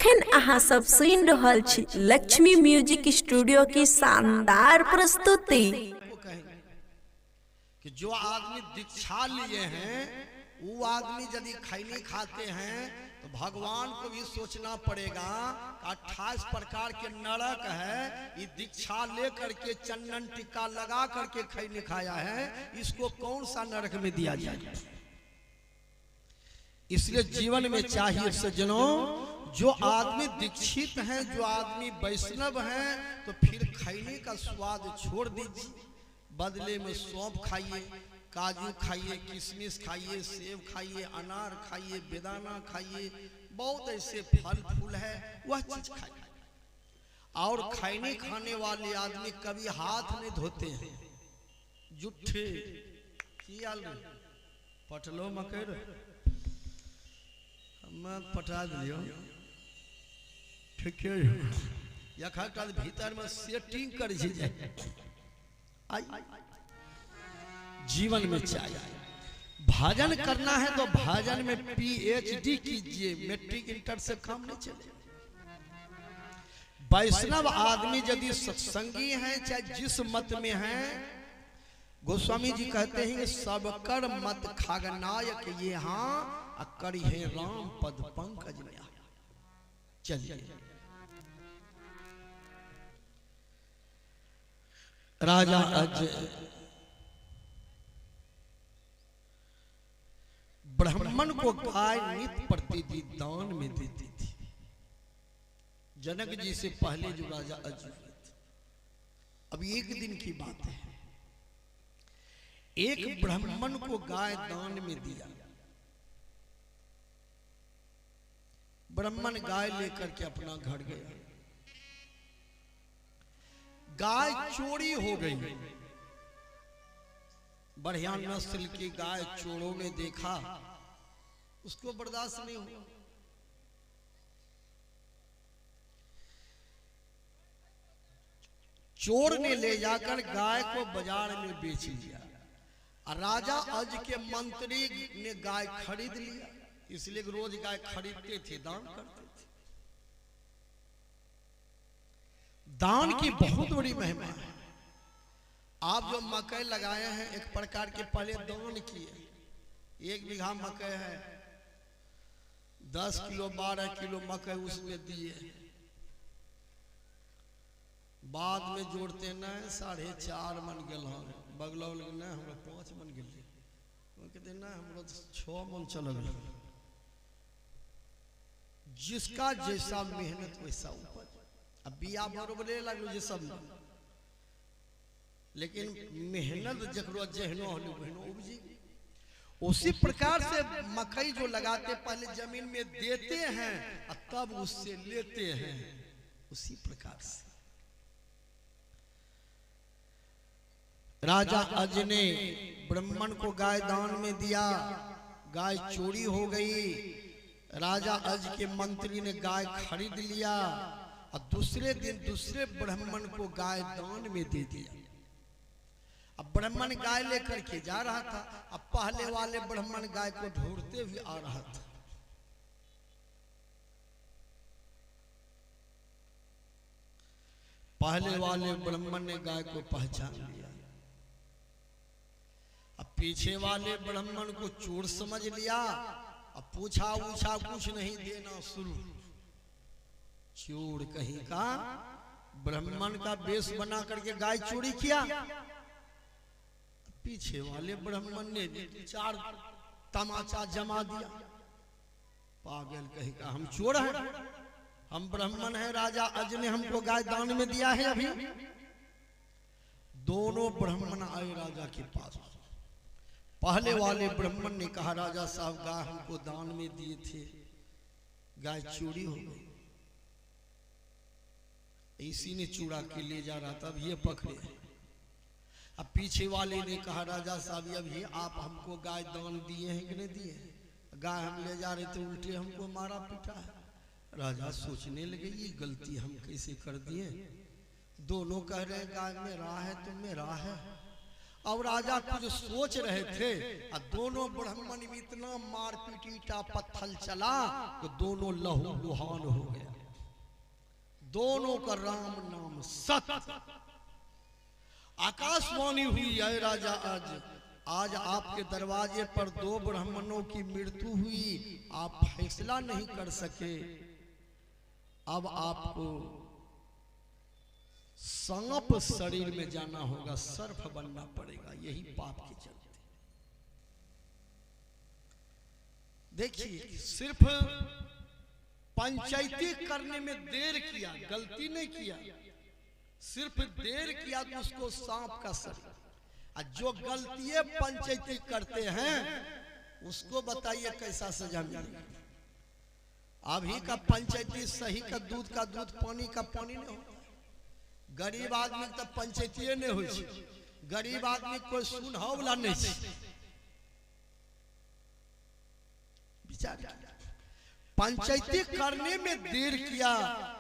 अखन अहाँ सब सुनि रहल छी लक्ष्मी म्यूजिक स्टूडियो की शानदार प्रस्तुति। कि जो आदमी दीक्षा लिए हैं वो आदमी यदि खैनी खाते हैं तो भगवान को भी सोचना पड़ेगा। 28 प्रकार के नरक है, ये दीक्षा ले करके चंदन टिक्का लगा करके खैनी खाया है, इसको कौन सा नरक में दिया जाए। इसलिए जीवन में चाहिए सज्जनों, जो आदमी दीक्षित हैं, जो आदमी वैष्णव हैं, तो फिर खैनी का स्वाद छोड़ दीजिए, बदले में सौंफ खाइए, काजू खाइए, किशमिश खाइए, सेब खाइए, अनार खाइए, बेदाना खाइए, बहुत ऐसे फल फूल है वह चीज खाइए। और खैनी खाने वाले आदमी कभी हाथ नहीं धोते हैं, जुठे पटलो मकर मत पटा दियो, ठीक है, या भीतर में सेटिंग कर जीवन में चाहिए। भजन करना है तो भजन में PhD कीजिए, मैट्रिक इंटर से काम नहीं चले। वैष्णव आदमी यदि सत्संगी हैं, चाहे जिस मत में हैं, गोस्वामी जी कहते हैं सबकर मत खागनायक ये हाँ करी है राम पद पंकज में। चलिए राजा अज ब्राह्मण को गाय नित प्रतिदिन दान में देती थी। जनक जी से पहले जो राजा अज हुए थे, अब एक दिन की बात है, एक ब्राह्मण को गाय दान में दिया। ब्राह्मण गाय लेकर के अपना घर गया, गाय चोरी हो गई। बढ़िया नस्ल की गाय चोरों ने देखा, उसको बर्दाश्त नहीं हुआ, चोर ने ले जाकर गाय को बाजार में बेच लिया। राजा अज के मंत्री ने गाय खरीद लिया, इसलिए रोज गाय खरीदते थे, दान करते थे। दान की बहुत बड़ी महिमा है। आप जो मकई लगाए हैं, एक प्रकार के पहले दान किए, 1 बीघा मकई है, 10 किलो 12 किलो मकई उसमें दिए, बाद में जोड़ते न 4.5 मन गल, बगल न हमरा 5 मन गल, कहते न हमरा 6 मन चल गल। जिसका जैसा मेहनत वैसा उपज। अब बिया बरोबरे लगलो जे सब, लेकिन मेहनत जकरो जहनो होलो बहनो उपजी। उसी प्रकार से मकई जो लगाते पहले जमीन में देते हैं और तब उससे लेते हैं, उसी प्रकार से राजा अज ने ब्राह्मण को गाय दान में दिया, गाय चोरी हो गई। राजा अज के मंत्री ने गाय खरीद लिया और दूसरे दिन दूसरे ब्राह्मण को गाय दान में दे दिया। अब ब्राह्मण गाय लेकर के जा रहा था, अब पहले वाले ब्राह्मण गाय को ढूंढते हुए आ रहा था। पहले वाले ब्राह्मण ने गाय को पहचान लिया, अब पीछे वाले ब्राह्मण को चोर समझ लिया। अब पूछा उछा कुछ नहीं, देना शुरू। चोर कहीं का ब्राह्मण का वेश बना करके गाय चोरी किया। पीछे वाले ब्राह्मण ने 4 तमाचा जमा दिया। पागल कहीं का हम चोर हैं, हम ब्राह्मण हैं, राजा अज ने हमको गाय दान में दिया है। अभी दोनों ब्राह्मण आए राजा के पास। पहले वाले ब्राह्मण ने कहा राजा साहब गाय हमको दान में दिए थे, गाय चोरी हो गई, इसी ने चुरा के ले जा रहा था, अब ये पकड़े। अब पीछे वाले ने कहा राजा साहब अब ये आप हमको गाय दान दिए हैं कि नहीं दिए? गाय हम ले जा रहे थे, उल्टे हमको मारा पीटा है। राजा सोचने लगे ये गलती हम कैसे कर दिए। दोनों कह रहे गाय मेरा है तो मेरा है। और राजा कुछ सोच रहे थे और दोनों ब्राह्मण में इतना मारपीट ईटा पत्थर चला तो दोनों लहू लुहान हो गया। दोनों का राम नाम सत्य। आकाशवाणी हुई, है राजा आज आपके दरवाजे पर 2 ब्राह्मणों की मृत्यु हुई, आप फैसला नहीं कर सके, अब आपको सांप शरीर में जाना होगा, सर्प बनना पड़ेगा, यही पाप के चलते। देखिए, सिर्फ पंचायती करने में देर किया, गलती नहीं किया, सिर्फ देर किया तो उसको सांप का शरीर। और जो गलतियां पंचायती करते हैं उसको बताइए कैसा सजा मिलेगा। अभी का पंचायती सही का दूध पानी का पानी नहीं होता। गरीब आदमी तो पंचायती नहीं हो, गरीब आदमी कोई सुनहा वाला नहीं बेचारा। पंचायती करने में देर किया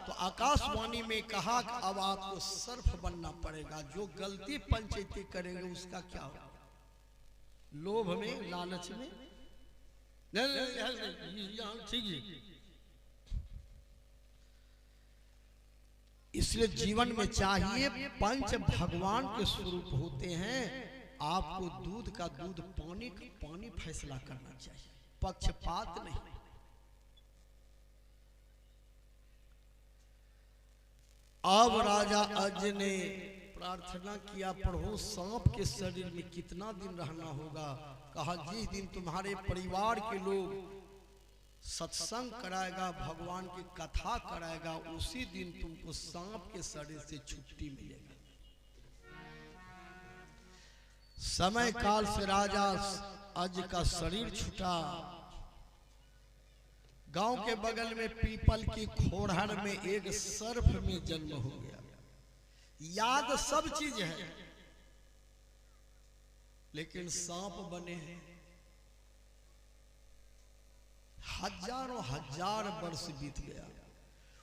तो आकाशवाणी में कहा कि अब आपको सर्फ बनना पड़ेगा, जो गलती पंचायती करेंगे उसका क्या होगा। लोभ में, लालच में ठीक है। इसलिए जीवन में चाहिए, पंच भगवान के स्वरूप होते हैं, आपको दूध का दूध, पानी का पानी फैसला करना चाहिए, पक्षपात नहीं। अब राजा अज ने प्रार्थना किया, प्रभु सांप के शरीर में कितना दिन रहना होगा। कहा जिस दिन तुम्हारे परिवार के लोग सत्संग कराएगा, भगवान की कथा कराएगा, उसी दिन तुमको सांप के शरीर से छुट्टी मिलेगी। समय काल से राजा अज का शरीर छूटा। गांव के बगल में पीपल की खोरहर में एक सर्प में जन्म हो गया। याद सब चीज है, लेकिन सांप बने हैं। हजारों हजार वर्ष बीत गया,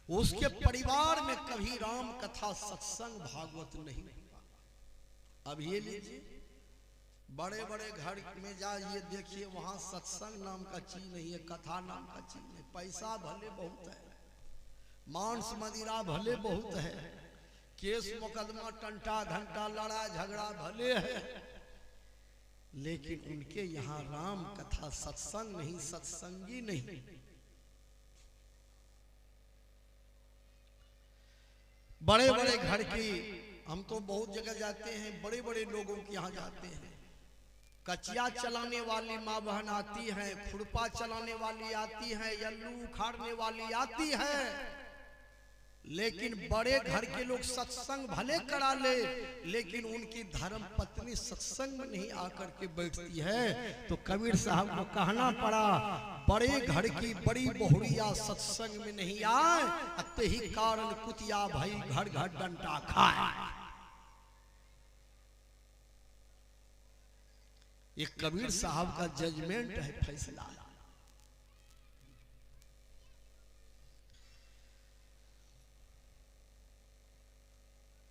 उसके परिवार में कभी राम कथा, सत्संग, भागवत नहीं हुआ। अब ये लीजिए, बड़े बड़े घर में जाइए, देखिए वहां सत्संग नाम का चीज नहीं है, कथा नाम का चीज नहीं। पैसा भले बहुत है, मांस मदिरा भले बहुत है, केस मुकदमा, टंटा घंटा, लड़ाई झगड़ा भले है, लेकिन उनके यहाँ राम कथा, सत्संग नहीं, सत्संगी नहीं। बड़े बड़े घर की, हम तो बहुत जगह जाते हैं, बड़े बड़े लोगों के यहाँ जाते हैं, कचिया चलाने वाली माँ बहन आती है, खुरपा चलाने वाली आती है, यल्लू उखाड़ने वाली आती है, लेकिन बड़े घर के लोग सत्संग भले करा ले, लेकिन उनकी धर्म पत्नी सत्संग में नहीं आकर के बैठती है। तो कबीर साहब को कहना पड़ा, बड़े घर की बड़ी बहुरिया सत्संग में नहीं आए, अते ही कारण कुतिया भाई घर घर डंटा खाए। ये कबीर साहब का जजमेंट है, फैसला।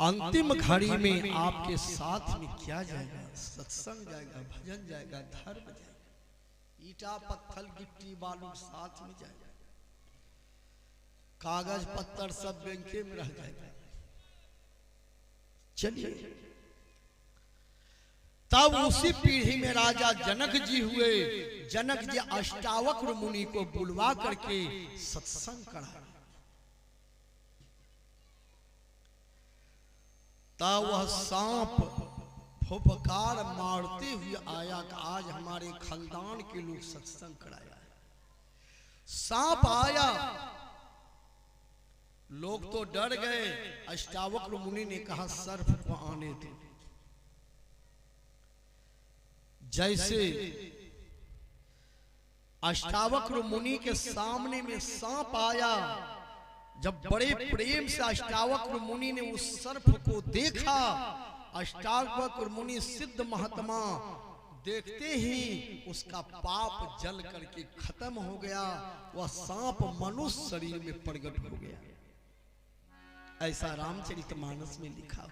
अंतिम घड़ी में आपके साथ में क्या जाएगा? सत्संग जाएगा, भजन जाएगा, धर्म जाएगा, ईटा पत्थर गिट्टी बालू साथ में जाएगा, कागज पत्थर सब बैंके में रह जाएगा। चलिए, तब उसी पीढ़ी में राजा जनक जी हुए। जनक जी अष्टावक्र मुनि को बुलवा करके सत्संग कराया। तब वह सांप फुफकार मारते हुए आया कि आज हमारे खानदान के लोग सत्संग कराया है। सांप आया, लोग तो डर गए। अष्टावक्र मुनि ने कहा सर्प को आने दो। जैसे अष्टावक्र मुनि के सामने में सांप आया, जब बड़े प्रेम से अष्टावक्र मुनि ने उस सर्प को देखा, अष्टावक्र मुनि सिद्ध महात्मा देखते ही उसका पाप जल करके खत्म हो गया। वह सांप मनुष्य शरीर में प्रकट हो गया। ऐसा रामचरितमानस में लिखा।